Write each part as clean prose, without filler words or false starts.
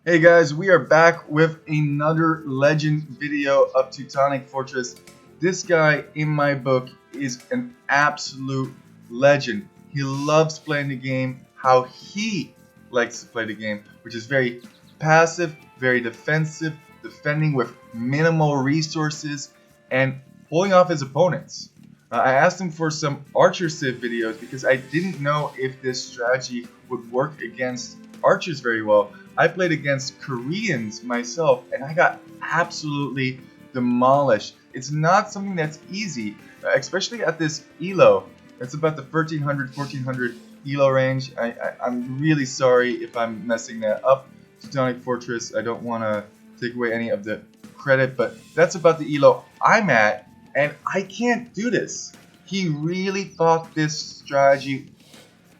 Hey guys, we are back with another legend video of Teutonic Fortress. This guy in my book is an absolute legend. He loves playing the game how he likes to play the game, which is very passive, very defensive, defending with minimal resources, and holding off his opponents. I asked him for some archer civ videos because I didn't know if this strategy would work against archers very well. I played against Koreans myself, and I got absolutely demolished. It's not something that's easy, especially at this ELO. It's about the 1300, 1400 ELO range. I'm really sorry if I'm messing that up. Teutonic Fortress, I don't want to take away any of the credit, but that's about the ELO I'm at, and I can't do this. He really thought this strategy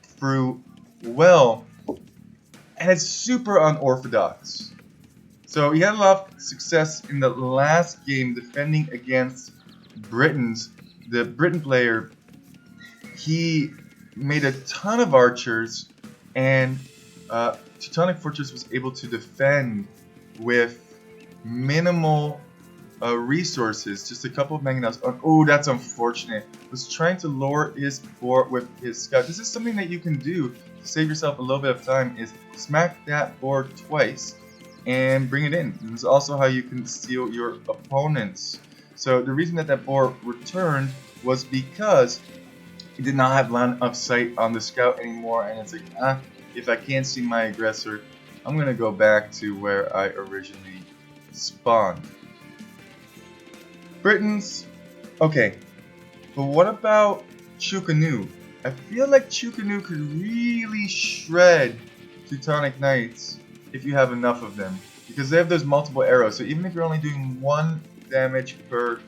through well, and it's super unorthodox. So he had a lot of success in the last game defending against Britons. The Briton player, he made a ton of archers, and Teutonic Fortress was able to defend with minimal resources, just a couple of mangonels. Oh, that's unfortunate. Was trying to lure his boar with his scout. This is something that you can do to save yourself a little bit of time, is smack that boar twice and bring it in. This is also how you can steal your opponents. So the reason that boar returned was because he did not have line of sight on the scout anymore, and it's like, if I can't see my aggressor, I'm gonna go back to where I originally spawned. Britons, okay, but what about Chukanu? I feel like Chukanu could really shred Teutonic Knights if you have enough of them, because they have those multiple arrows, so even if you're only doing 1 damage per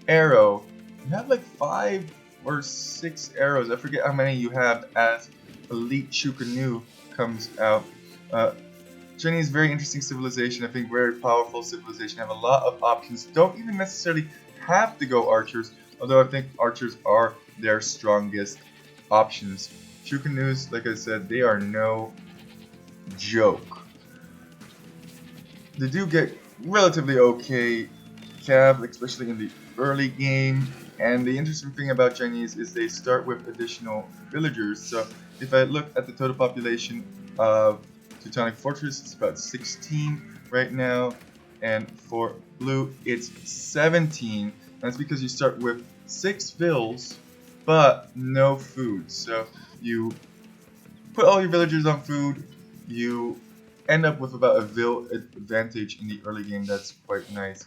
arrow, you have like 5 or 6 arrows. I forget how many you have as Elite Chukanu comes out. Chinese, very interesting civilization. I think very powerful civilization. Have a lot of options. Don't even necessarily have to go archers, although I think archers are their strongest options. Chukanus, like I said, they are no joke. They do get relatively okay cav, especially in the early game. And the interesting thing about Chinese is they start with additional villagers. So if I look at the total population of Teutonic Fortress, it's about 16 right now, and for blue it's 17. That's because you start with 6 vills but no food. So you put all your villagers on food, you end up with about a vill advantage in the early game. That's quite nice.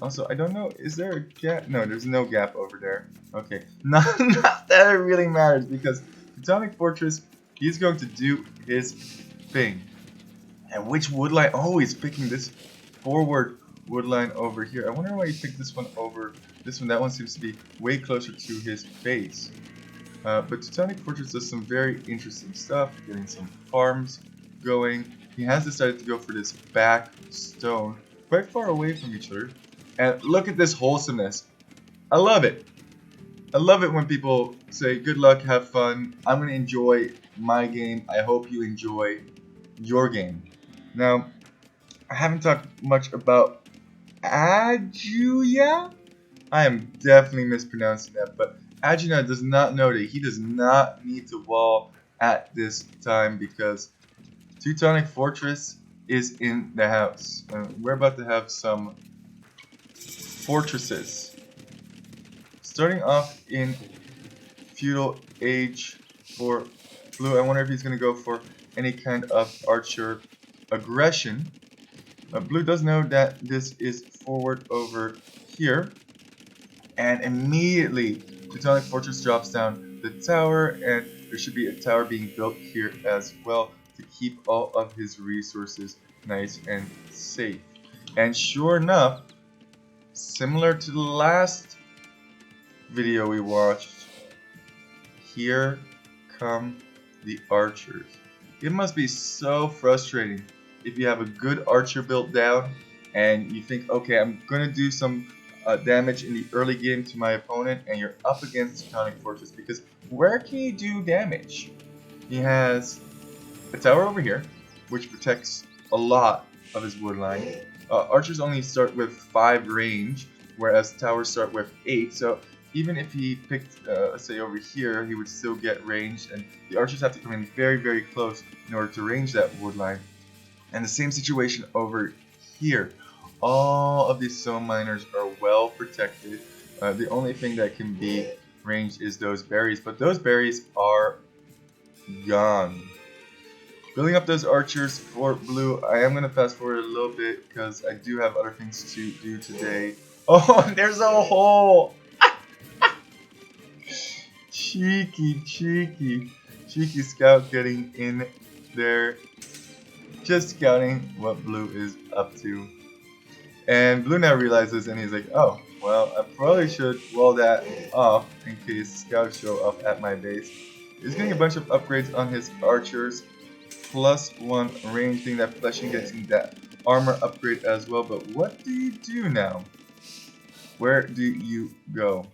Also, I don't know, is there a gap? No, there's no gap over there. Okay, not that it really matters, because Teutonic Fortress, he's going to do his thing. And which woodline? Oh, he's picking this forward woodline over here. I wonder why he picked this one over this one. That one seems to be way closer to his base. But Teutonic Fortress does some very interesting stuff, getting some farms going. He has decided to go for this back stone, quite far away from each other. And look at this wholesomeness. I love it. I love it when people say, good luck, have fun. I'm going to enjoy my game. I hope you enjoy your game. Now, I haven't talked much about Ajuya. I am definitely mispronouncing that, but Ajuya does not know that he does not need to wall at this time, because Teutonic Fortress is in the house. We're about to have some fortresses. Starting off in feudal age for blue, I wonder if he's going to go for any kind of archer aggression. Blue does know that this is forward over here, and immediately Teutonic Fortress drops down the tower, and there should be a tower being built here as well to keep all of his resources nice and safe. And sure enough, similar to the last video we watched, here come the archers. It must be so frustrating if you have a good archer built down and you think, okay, I'm gonna do some damage in the early game to my opponent, and you're up against Teutonic Fortress, because where can he do damage? He has a tower over here, which protects a lot of his wood line. Archers only start with 5 range, whereas towers start with 8. So even if he picked, let's say over here, he would still get range, and the archers have to come in very, very close in order to range that wood line. And the same situation over here. All of these stone miners are well protected. The only thing that can be ranged is those berries, but those berries are gone. Building up those archers for blue. I am going to fast forward a little bit because I do have other things to do today. Oh, there's a hole! Cheeky, cheeky. Cheeky scout getting in there. Just scouting what blue is up to. And blue now realizes and he's like, oh, well, I probably should wall that off in case scouts show up at my base. He's getting a bunch of upgrades on his archers. +1 range, thing that fleshing, getting that armor upgrade as well. But what do you do now? Where do you go?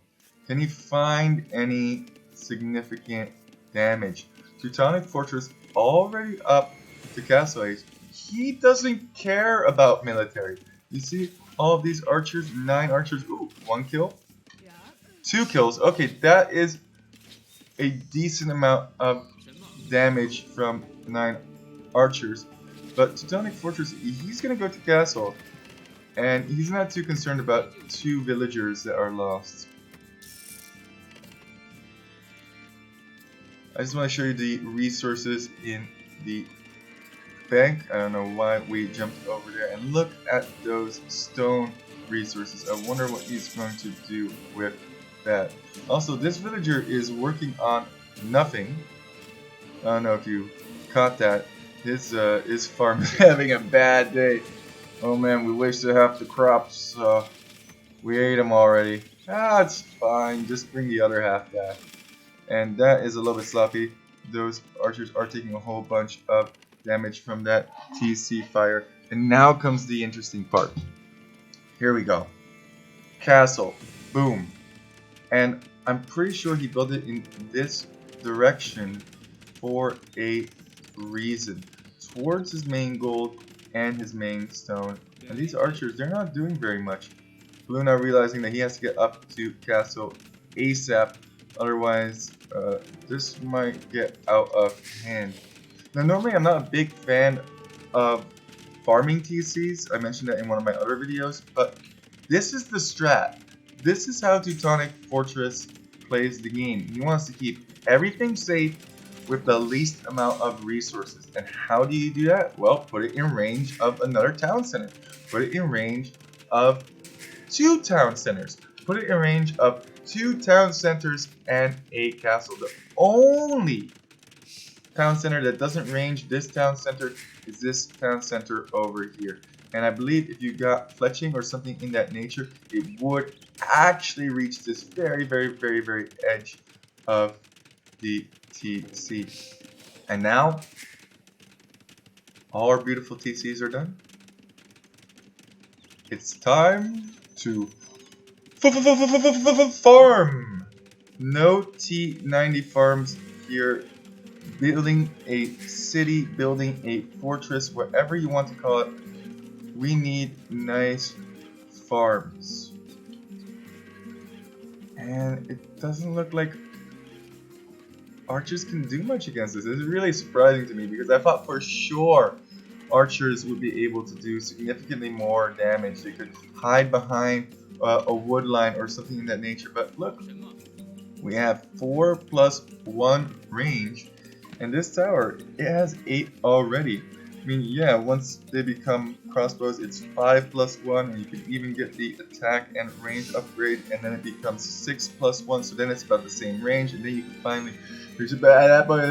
Can you find any significant damage? Teutonic Fortress already up to Castle Age. He doesn't care about military. You see all of these archers, 9 archers. Ooh, 1 kill, 2 kills. Okay, that is a decent amount of damage from 9 archers. But Teutonic Fortress, he's gonna go to castle, and he's not too concerned about 2 villagers that are lost. I just want to show you the resources in the bank. I don't know why we jumped over there, and look at those stone resources. I wonder what he's going to do with that. Also, this villager is working on nothing. I don't know if you caught that. His farm is having a bad day. Oh man, we wasted half the crops. We ate them already. Ah, it's fine. Just bring the other half back. And that is a little bit sloppy. Those archers are taking a whole bunch of damage from that TC fire. And now comes the interesting part. Here we go. Castle. Boom. And I'm pretty sure he built it in this direction for a reason. Towards his main gold and his main stone. And these archers, they're not doing very much. Blue now realizing that he has to get up to castle ASAP. Otherwise, this might get out of hand. Now, normally I'm not a big fan of farming TCs. I mentioned that in one of my other videos. But this is the strat. This is how Teutonic Fortress plays the game. He wants to keep everything safe with the least amount of resources. And how do you do that? Well, put it in range of another town center. Put it in range of 2 town centers. Put it in range of 2 town centers and a castle. The only town center that doesn't range this town center is this town center over here. And I believe if you got fletching or something in that nature, it would actually reach this very, very, very, very edge of the TC. And now, all our beautiful TCs are done. It's time to farm. No T90 farms here. Building a city, building a fortress, whatever you want to call it. We need nice farms. And it doesn't look like archers can do much against this. It's really surprising to me because I thought for sure archers would be able to do significantly more damage. They could hide behind a wood line or something in that nature. But look, we have 4 + 1 range, and this tower, it has 8 already. I mean, yeah, once they become crossbows, it's 5 + 1, and you can even get the attack and range upgrade, and then it becomes 6 + 1, so then it's about the same range, and then you can finally reach it. But at that point,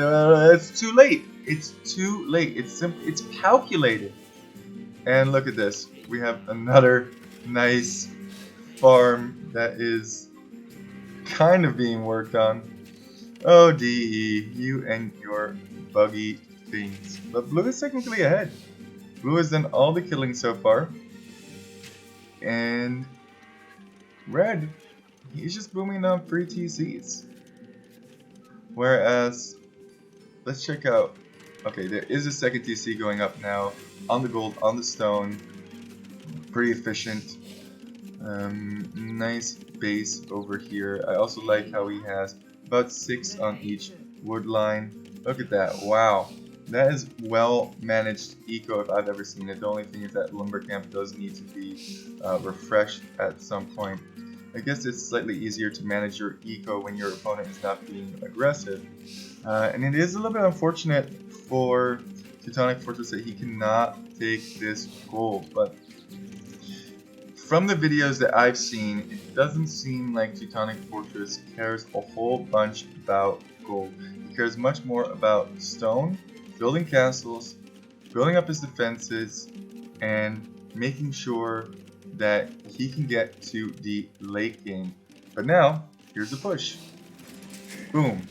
it's too late. It's too late. It's calculated. And look at this. We have another nice farm that is kind of being worked on. Oh, DE, you and your buggy things. But blue is technically ahead. Blue has done all the killing so far. And red, he's just booming on free TCs. Whereas, let's check out Okay, there is a second TC going up now on the gold, on the stone. Pretty efficient. Nice base over here. I also like how he has about 6 on each wood line. Look at that. Wow. That is well managed eco if I've ever seen it. The only thing is that lumber camp does need to be refreshed at some point. I guess it's slightly easier to manage your eco when your opponent is not being aggressive. And it is a little bit unfortunate for Teutonic Fortress that he cannot take this gold, but from the videos that I've seen, it doesn't seem like Teutonic Fortress cares a whole bunch about gold. He cares much more about stone, building castles, building up his defenses, and making sure that he can get to the late game. But now, here's a push. Boom.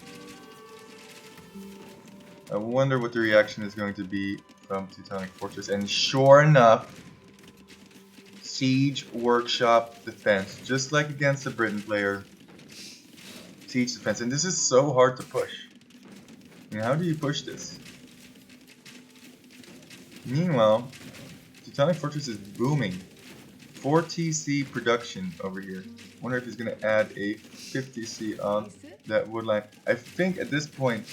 I wonder what the reaction is going to be from Teutonic Fortress. And sure enough, Siege Workshop Defense, just like against the Britain player. Siege Defense, and this is so hard to push. I mean, how do you push this? Meanwhile, Teutonic Fortress is booming. 4 TC production over here. Wonder if he's gonna add a 50C on that wood line. I think at this point,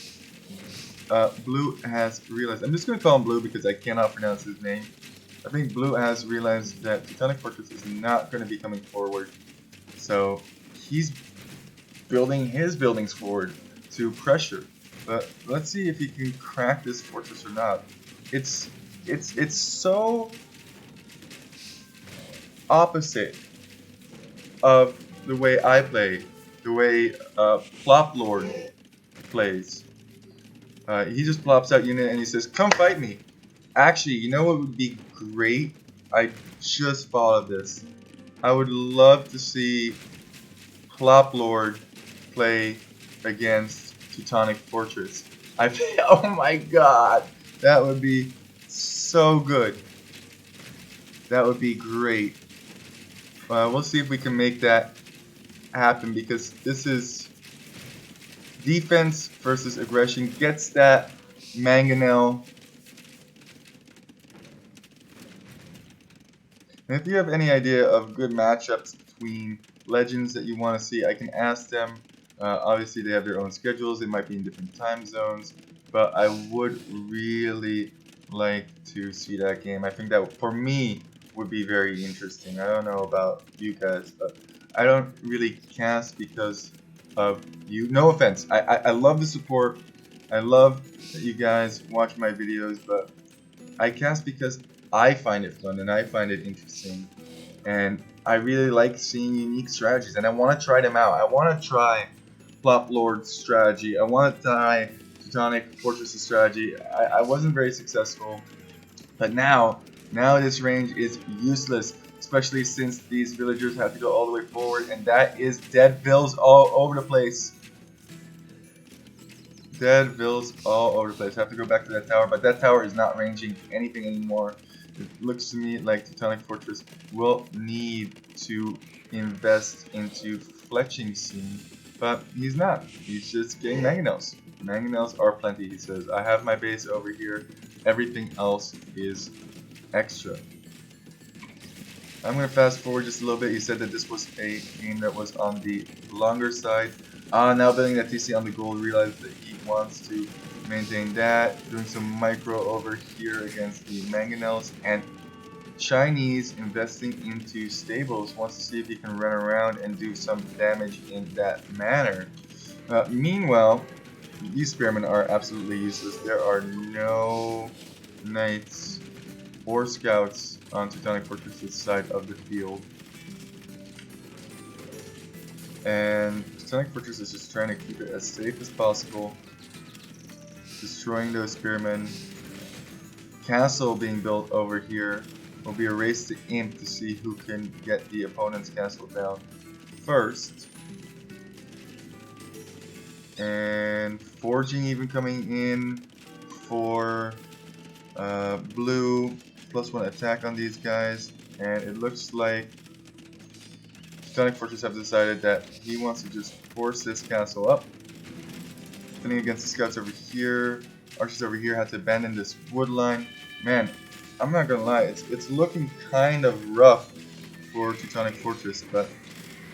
Blue has realized. I'm just gonna call him Blue because I cannot pronounce his name. I think Blue has realized that Teutonic Fortress is not going to be coming forward. So he's building his buildings forward to pressure. But let's see if he can crack this fortress or not. It's so opposite of the way I play, the way Plop Lord plays. He just plops out unit and he says, "Come fight me." Actually, you know what would be great? I just thought of this. I would love to see Plop Lord play against Teutonic Fortress. Oh my god, that would be so good. That would be great. We'll see if we can make that happen because this is defense versus aggression. Gets that mangonel. And if you have any idea of good matchups between legends that you want to see, I can ask them. Obviously, they have their own schedules. They might be in different time zones. But I would really like to see that game. I think that, for me, would be very interesting. I don't know about you guys, but I don't really cast because of you. No offense. I love the support. I love that you guys watch my videos, but I cast because I find it fun and I find it interesting, and I really like seeing unique strategies, and I want to try them out. I want to try Plop Lord's strategy. I want to try Teutonic Fortress' strategy. I wasn't very successful, but now this range is useless, especially since these villagers have to go all the way forward, and that is dead vills all over the place. Dead vills all over the place. I have to go back to that tower, but that tower is not ranging anything anymore. It looks to me like Teutonic Fortress will need to invest into fletching soon, but he's not. He's just getting mangonels. Mangonels are plenty, he says. I have my base over here. Everything else is extra. I'm going to fast forward just a little bit. He said that this was a game that was on the longer side. Now building that TC on the gold, realized that he wants to maintain that. Doing some micro over here against the mangonels. And Chinese investing into stables, wants to see if he can run around and do some damage in that manner. Meanwhile, these spearmen are absolutely useless. There are no knights or scouts on Teutonic Fortress' side of the field. And Teutonic Fortress is just trying to keep it as safe as possible. Destroying those spearmen. Castle being built over here. Will be a race to imp to see who can get the opponent's castle down first. And forging even coming in for blue. +1 attack on these guys. And it looks like Teutonic Fortress have decided that he wants to just force this castle up. Defending against the scouts over here. archers over here had to abandon this wood line. Man, I'm not gonna lie, it's looking kind of rough for Teutonic Fortress, but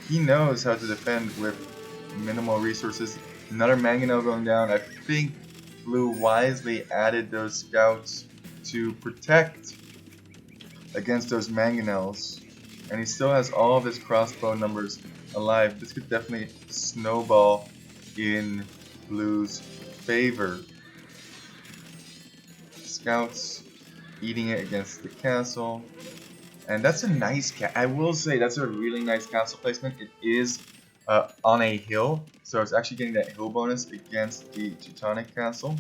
he knows how to defend with minimal resources. Another mangonel going down. I think Blue wisely added those scouts to protect against those mangonels, and he still has all of his crossbow numbers alive. This could definitely snowball in Blue's favor. Scouts eating it against the castle. And that's a nice I will say that's a really nice castle placement. It is on a hill, so it's actually getting that hill bonus against the Teutonic castle.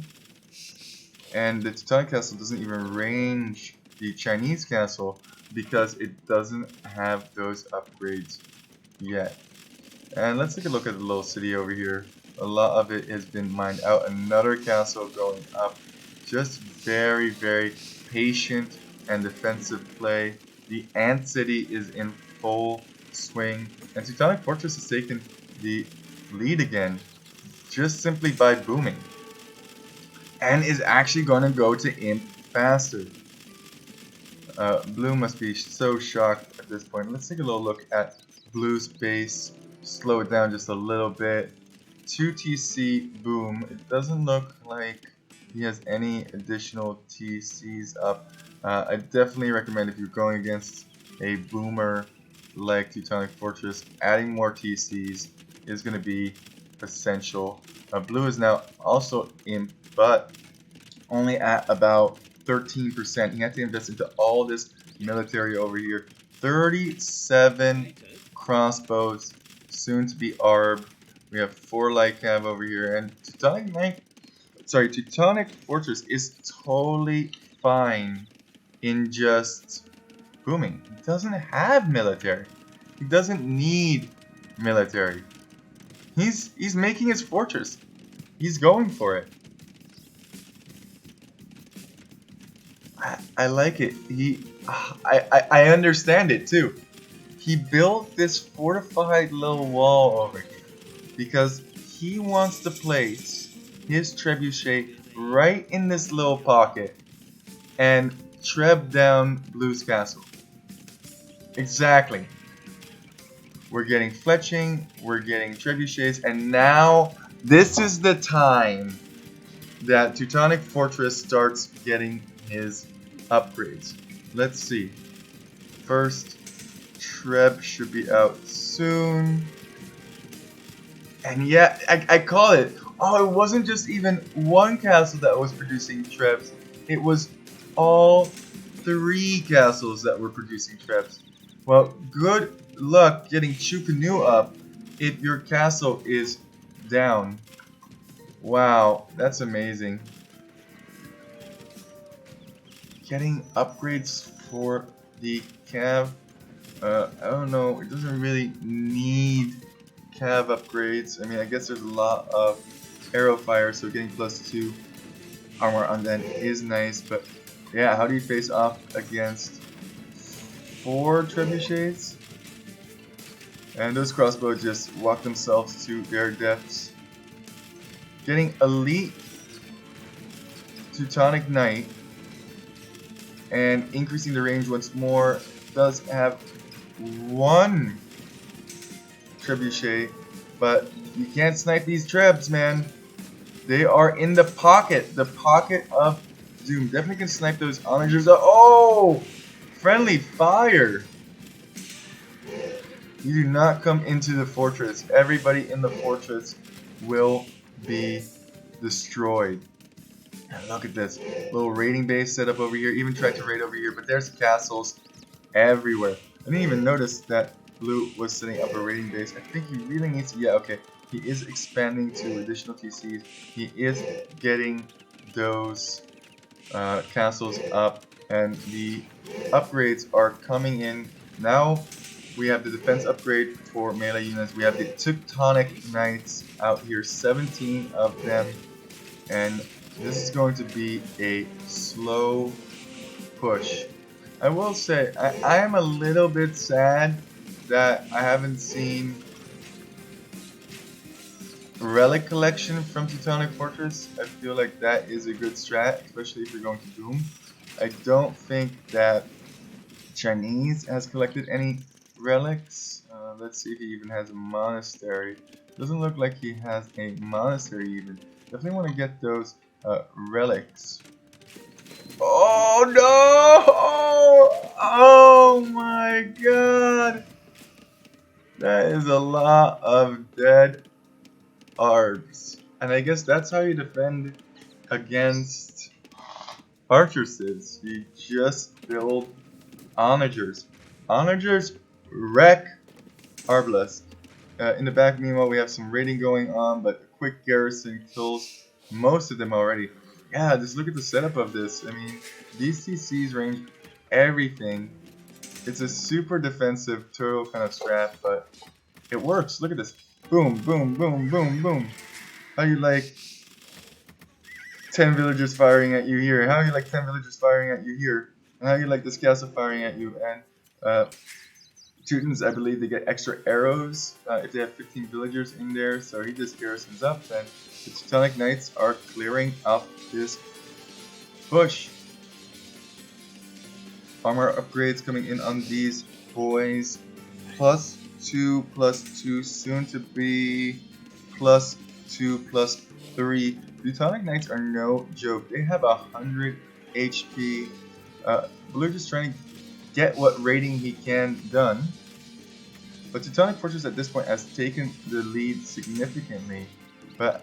And the Teutonic castle doesn't even range the Chinese castle because it doesn't have those upgrades yet. And let's take a look at the little city over here. A lot of it has been mined out. Another castle going up. Just very, very patient and defensive play. The Ant City is in full swing. And Teutonic Fortress has taken the lead again. Just simply by booming. And is actually going to go to Imp faster. Blue must be so shocked at this point. Let's take a little look at Blue's base. Slow it down just a little bit. 2 TC boom. It doesn't look like he has any additional TCs up. I definitely recommend if you're going against a boomer like Teutonic Fortress, adding more TCs is going to be essential. Blue is now also Imp, but only at about 13%. He had to invest into all this military over here. 37 crossbows, soon to be ARB. We have 4 light cav over here, and Teutonic Fortress is totally fine in just booming. He doesn't have military. He doesn't need military. He's making his fortress. He's going for it. I like it. I understand it too. He built this fortified little wall over here because he wants to place his trebuchet right in this little pocket and treb down Blue's castle. Exactly. We're getting fletching, we're getting trebuchets, and now this is the time that Teutonic Fortress starts getting his upgrades. Let's see. First, Treb should be out soon. And yeah, I call it. Oh, it wasn't just even one castle that was producing Trebs. It was all 3 castles that were producing Trebs. Well, good luck getting Chukanu up if your castle is down. Wow, that's amazing. Getting upgrades for the cav. I don't know, it doesn't really need cav upgrades. I mean, I guess there's a lot of arrow fire, so getting +2 armor on them is nice, but yeah, how do you face off against 4 trebuchets? And those crossbows just walk themselves to their deaths. Getting elite Teutonic Knight and increasing the range once more. Does have 1 trebuchet, but you can't snipe these trebs, man. They are in the pocket of Zoom. Definitely can snipe those onagers. Oh, friendly fire. You do not come into the fortress. Everybody in the fortress will be destroyed. And look at this little raiding base set up over here. Even tried to raid over here, but there's castles everywhere. I didn't even notice that Blue was setting up a raiding base. I think he really needs to. Yeah, okay. He is expanding to additional TCs. He is getting those castles up, and the upgrades are coming in. Now we have the defense upgrade for melee units. We have the Teutonic Knights out here, 17 of them, and this is going to be a slow push. I will say, I am a little bit sad that I haven't seen relic collection from Teutonic Fortress. I feel like that is a good strat, especially if you're going to Doom. I don't think that Chinese has collected any relics. Let's see if he even has a monastery. Doesn't look like he has a monastery even. Definitely want to get those relics. Oh no! Oh my god! That is a lot of dead arbs. And I guess that's how you defend against fortresses. You just build onagers. Onagers wreck Arbalest. In the back, meanwhile, we have some raiding going on, but a quick garrison kills most of them already. Yeah, just look at the setup of this. I mean, these TCs range everything. It's a super defensive turtle kind of strat, but it works. Look at this. Boom, boom, boom, boom, boom. How you like 10 villagers firing at you here? How you like 10 villagers firing at you here? And how you like this castle firing at you? And Teutons, I believe they get extra arrows if they have 15 villagers in there, so he just garrisons up, and the Teutonic Knights are clearing up this bush. Armor upgrades coming in on these boys. +2/+2, soon to be +2/+3. Teutonic Knights are no joke. They have 100 HP. Blue just trying to get what raiding he can done. But Teutonic Fortress at this point has taken the lead significantly. But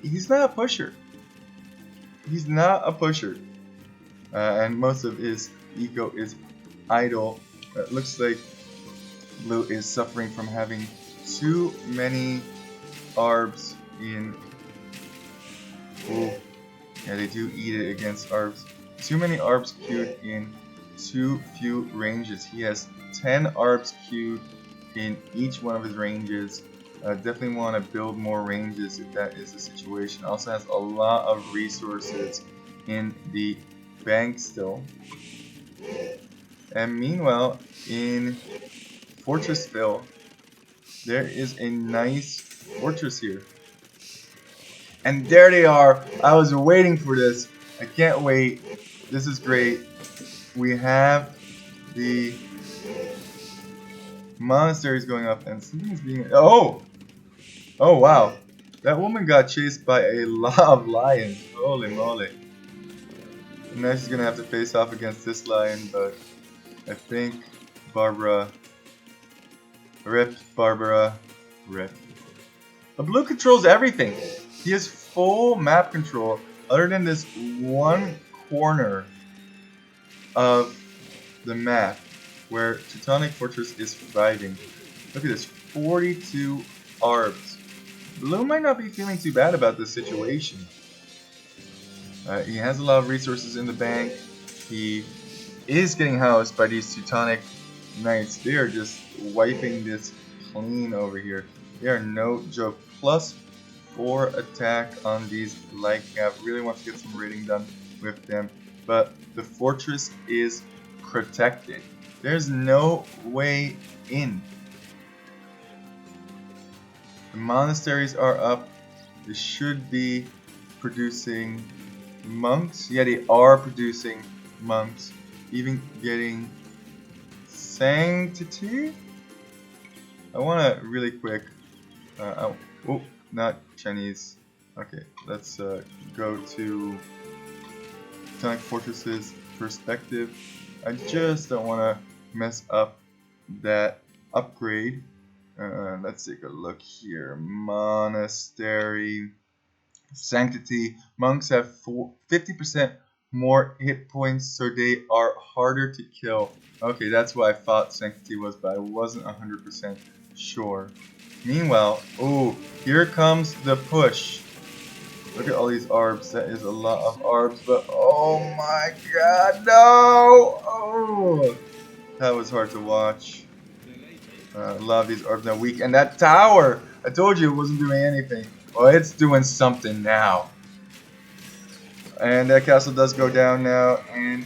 he's not a pusher. He's not a pusher. And most of his eco is idle. It looks like Blue is suffering from having too many arbs in. Oh, yeah, they do eat it against arbs. Too many arbs queued in too few ranges. He has 10 arbs queued in each one of his ranges. Definitely want to build more ranges if that is the situation. Also has a lot of resources in the bank still. And meanwhile, in Fortressville, there is a nice fortress here. And there they are. I was waiting for this. I can't wait. This is great. We have the monasteries going up, and something's being. Oh! Oh wow. That woman got chased by a lot of lions. Holy moly. Now she's gonna have to face off against this lion, but I think Barbara. Rip, Barbara. Rip. But Blue controls everything. He has full map control, other than this one corner of the map where Teutonic Fortress is thriving. Look at this, 42 arbs. Blue might not be feeling too bad about this situation. He has a lot of resources in the bank. He is getting housed by these Teutonic Knights. They are just wiping this clean over here. They are no joke. +4 attack on these light cap. Really want to get some raiding done with them. But the fortress is protected. There's no way in. The monasteries are up. They should be producing monks. Yeah, they are producing monks. Even getting sanctity. I want to really quick. Oh, not Chinese. Okay, let's go to Teutonic Fortress's perspective. I just don't want to mess up that upgrade. Let's take a look here. Monastery. Sanctity. Monks have 50% more hit points, so they are harder to kill. Okay, that's what I thought Sanctity was, but I wasn't 100% sure. Meanwhile, oh, here comes the push. Look at all these arbs. That is a lot of arbs, but oh my god, no! Oh, that was hard to watch. A lot of these arbs are weak. And that tower! I told you it wasn't doing anything. Well, it's doing something now. And that castle does go down now, and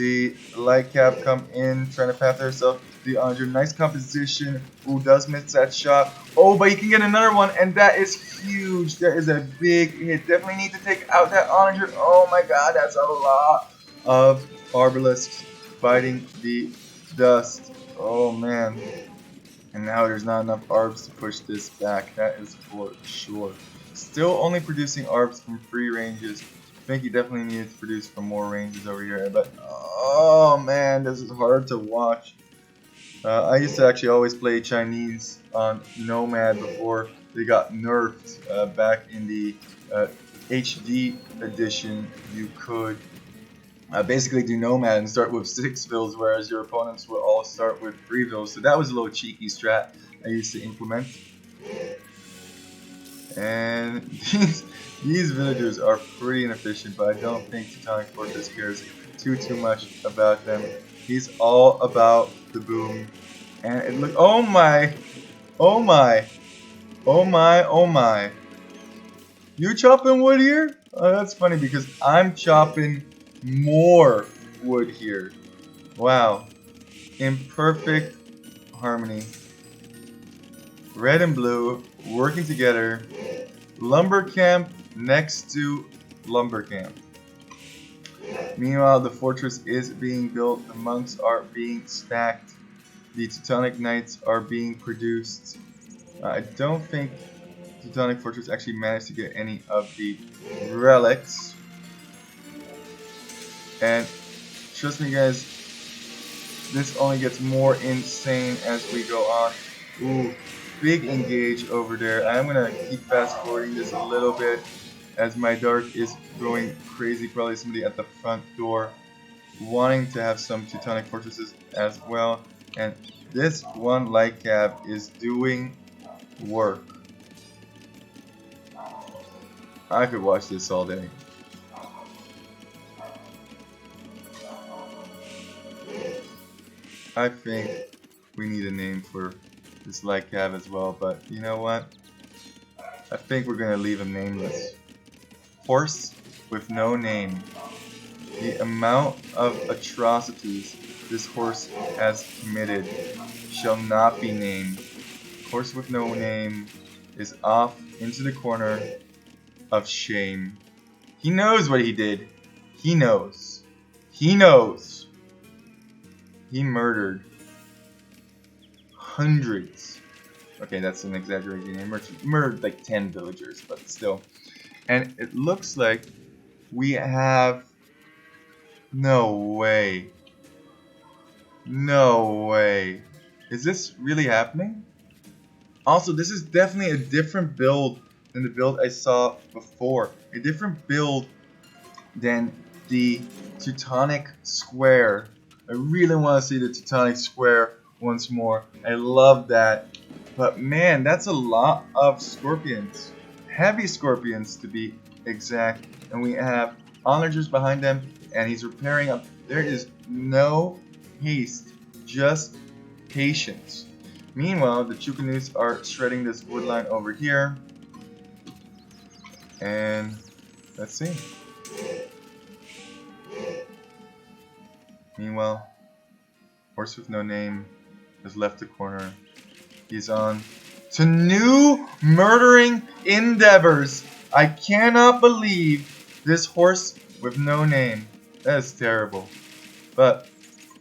the light cap come in, trying to path herself the onager. Nice composition. Ooh, does miss that shot. Oh, but you can get another one, and that is huge. That is a big hit. Definitely need to take out that onager. Oh my god, that's a lot of arbalisks fighting the dust. Oh man. And now there's not enough arbs to push this back. That is for sure. Still only producing arbs from free ranges. I think you definitely needed to produce from more ranges over here. But oh man, this is hard to watch. I used to actually always play Chinese on Nomad before they got nerfed back in the HD edition. You could basically do Nomad and start with 6 fills, whereas your opponents would all start with 3 fills. So that was a little cheeky strat I used to implement. And these villagers are pretty inefficient, but I don't think Teutonic Fortress cares too much about them. He's all about the boom. And it look, oh my, oh my, oh my, oh my. You chopping wood here? Oh, that's funny because I'm chopping more wood here. Wow. In perfect harmony. Red and blue working together. Lumber camp next to lumber camp. Meanwhile, the fortress is being built. The monks are being stacked. The Teutonic Knights are being produced. I don't think Teutonic Fortress actually managed to get any of the relics. And trust me guys, this only gets more insane as we go on. Ooh, big engage over there. I'm gonna keep fast forwarding this a little bit as my dart is going crazy. Probably somebody at the front door wanting to have some Teutonic Fortresses as well. And this one light cab is doing work. I could watch this all day. I think we need a name for this light cab as well, but you know what? I think we're gonna leave him nameless. Horse with no name. The amount of atrocities this horse has committed shall not be named. Horse with no name is off into the corner of shame. He knows what he did. He knows. He knows. He murdered hundreds. Okay, that's an exaggeration. He murdered like 10 villagers, but still. And it looks like we have... No way. No way. Is this really happening? Also, this is definitely a different build than the build I saw before. A different build than the Teutonic Square. I really want to see the Teutonic Square once more. I love that. But man, that's a lot of scorpions. Heavy scorpions to be exact. And we have onagers behind them, and he's repairing up. There is no haste, just patience. Meanwhile, the Chukanus are shredding this wood line over here. And let's see. Meanwhile, horse with no name has left the corner. He's on to new murdering endeavors. I cannot believe this horse with no name. That is terrible. But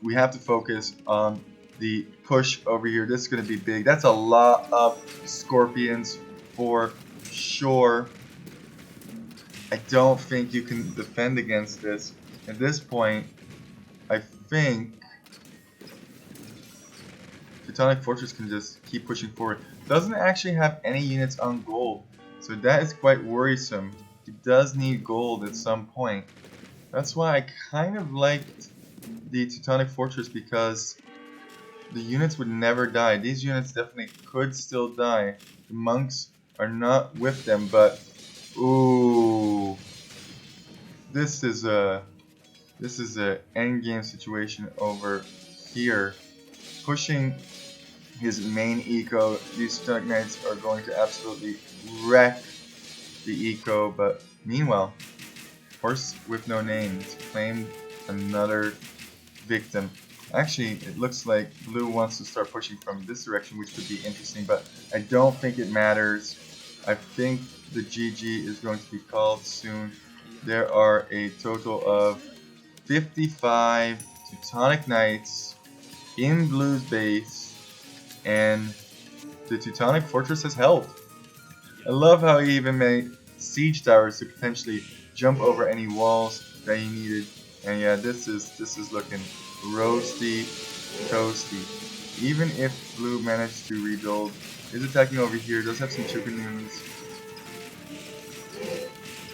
we have to focus on the push over here. This is going to be big. That's a lot of scorpions for sure. I don't think you can defend against this. At this point, I think Teutonic Fortress can just keep pushing forward. Doesn't actually have any units on gold, so that is quite worrisome. It does need gold at some point. That's why I kind of liked the Teutonic Fortress, because the units would never die. These units definitely could still die. The monks are not with them, but ooh, this is a endgame situation over here. Pushing his main eco, these Teutonic Knights are going to absolutely wreck the eco. But meanwhile, horse with no name has claimed another victim. Actually, it looks like blue wants to start pushing from this direction, which could be interesting, but I don't think it matters. I think the GG is going to be called soon. There are a total of 55 Teutonic Knights in blue's base, and the Teutonic Fortress has held. I love how he even made siege towers to potentially jump over any walls that he needed. And yeah, this is looking roasty, toasty. Even if blue managed to rebuild, is attacking over here. Does have some Chukanuns.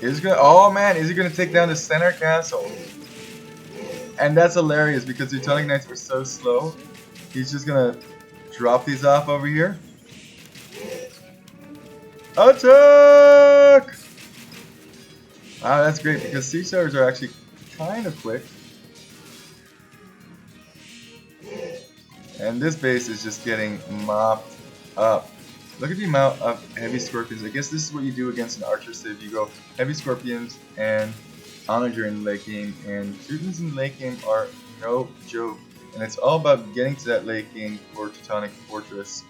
Is gonna. Oh man, is he gonna take down the center castle? And that's hilarious because the Teutonic Knights were so slow. He's just gonna drop these off over here. Attack! Wow, that's great because siege towers are actually kind of quick. And this base is just getting mopped up. Look at the amount of heavy scorpions. I guess this is what you do against an archer civ. You go heavy scorpions and onager in the late game. And students in the late game are no joke. And it's all about getting to that late game for Teutonic Fortress,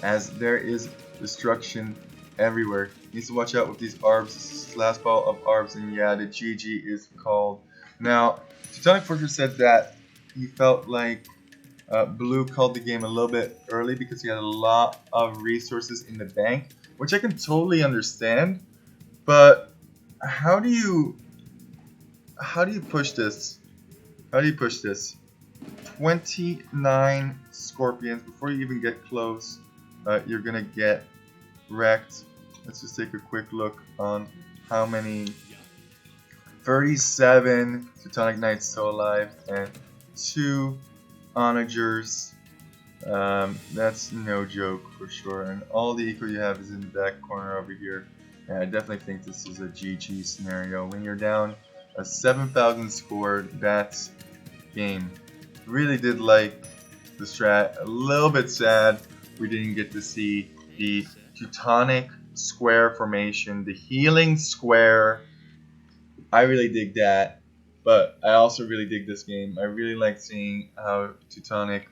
as there is destruction everywhere. Needs to watch out with these arbs. This is his last ball of arbs, and yeah, the GG is called. Now, Teutonic Fortress said that he felt like blue called the game a little bit early because he had a lot of resources in the bank, which I can totally understand. But how do you push this? How do you push this? 29 scorpions before you even get close. You're gonna get wrecked. Let's just take a quick look on how many. 37 Teutonic Knights still alive and 2 onagers. That's no joke for sure. And all the eco you have is in the back corner over here. And I definitely think this is a GG scenario. When you're down a 7,000 score, that's game. Really did like the strat. A little bit sad we didn't get to see the Teutonic square formation, the healing square. I really dig that, but I also really dig this game. I really like seeing how Teutonic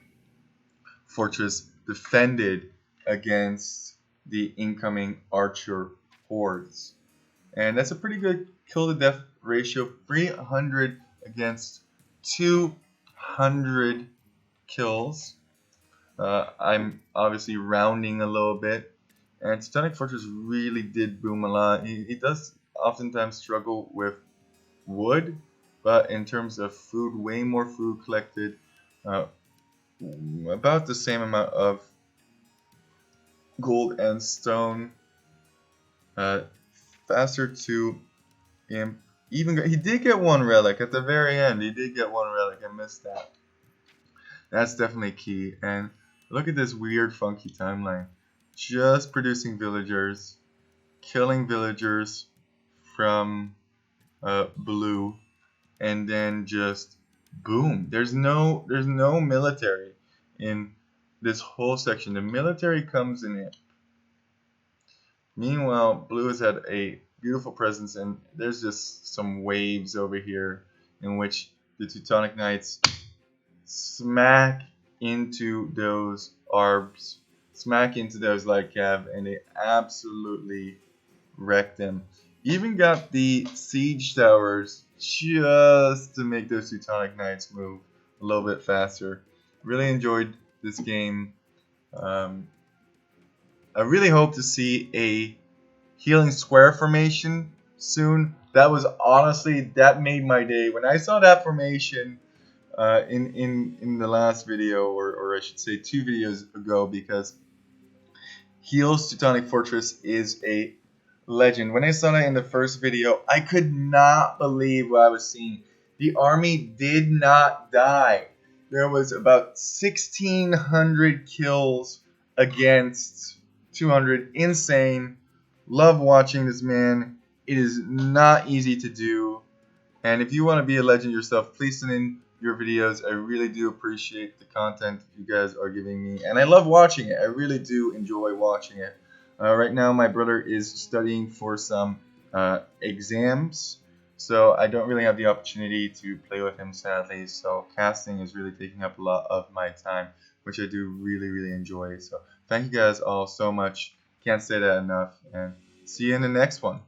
Fortress defended against the incoming archer hordes. And that's a pretty good kill to death ratio, 300 against 200 kills. I'm obviously rounding a little bit, and Teutonic Fortress really did boom a lot. He does oftentimes struggle with wood, but in terms of food, way more food collected, about the same amount of gold and stone, faster to imp. Even he did get one relic at the very end. He did get one relic. I missed that. That's definitely key. And look at this weird, funky timeline. Just producing villagers, killing villagers from blue, and then just boom. There's no military in this whole section. The military comes in it. Meanwhile, blue has had a beautiful presence, and there's just some waves over here in which the Teutonic Knights smack into those arbs, smack into those light cav, and they absolutely wrecked them. Even got the siege towers just to make those Teutonic Knights move a little bit faster. Really enjoyed this game. I really hope to see a healing square formation soon. That was honestly, that made my day. When I saw that formation in the last video, or I should say 2 videos ago, because Heals Teutonic Fortress is a legend. When I saw that in the first video, I could not believe what I was seeing. The army did not die. There was about 1,600 kills against 200. Insane. Love watching this man. It is not easy to do. And if you want to be a legend yourself, please send in your videos. I really do appreciate the content you guys are giving me. And I love watching it. I really do enjoy watching it. Right now, my brother is studying for some exams. so I don't really have the opportunity to play with him, sadly. So casting is really taking up a lot of my time, which I do really enjoy. So thank you guys all so much. Can't say that enough, and see you in the next one.